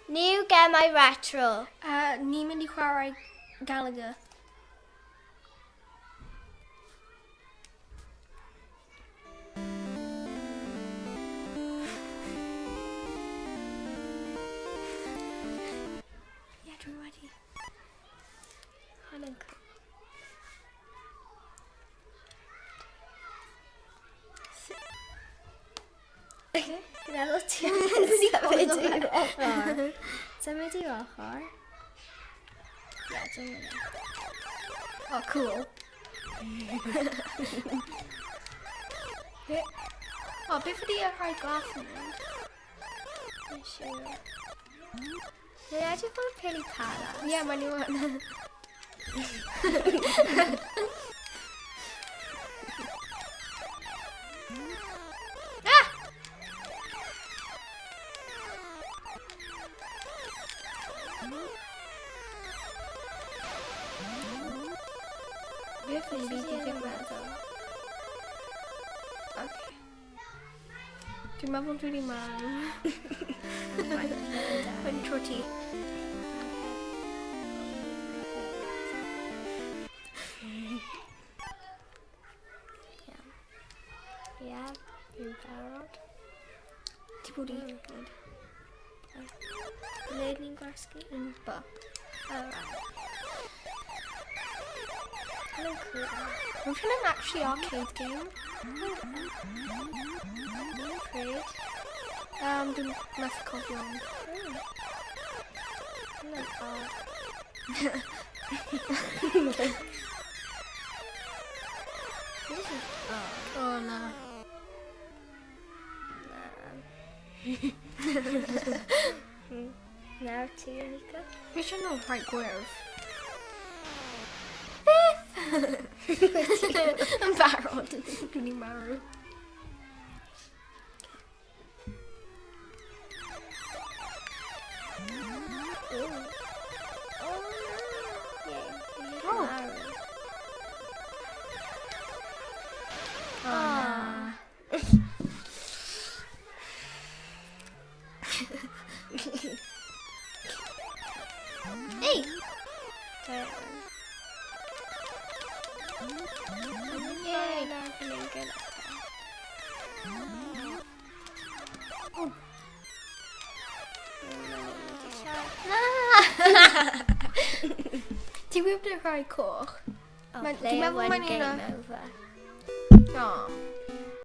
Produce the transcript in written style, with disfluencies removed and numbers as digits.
New Gemau Retro. Ni'n mynd I chwarae Gallagher. Ie, dwi wedi. Hwn yn cool. Gyda'r ti yn symud i'r ochr. Symud i'r ochr. Ie, dwi'n mynd. Oh, cool. Oh, beth ydi y rhai glas yn mynd? Dwi'n siŵr. Dwi'n edrych fel pili para. Ie, mae'n i wan. Beth ydi digwydd? Okay. Dwi'n meddwl dwi wedi marw. Mae'n tro ti. Ie, dwi'n barod. Ti bod I gwneud? Le ni'n gwasgu? Yn ba. Alright. Hwn yn cool. Mae'n rhywun yn actually arcade game. Dwi'n pryd. Dwi'n methu cofio hwn. Hwn yn odd. Oh, na. Nawr ti, Anika. Fi eisiau nhw rhai gwyrdd. Yn barod. Dwi'n I marw. Hey! Yay! Nawr fi'n ein gyda. Ti wedi rhai coch? Oh, Dwi'n player meddwl one mae'n un game o- over. Oh.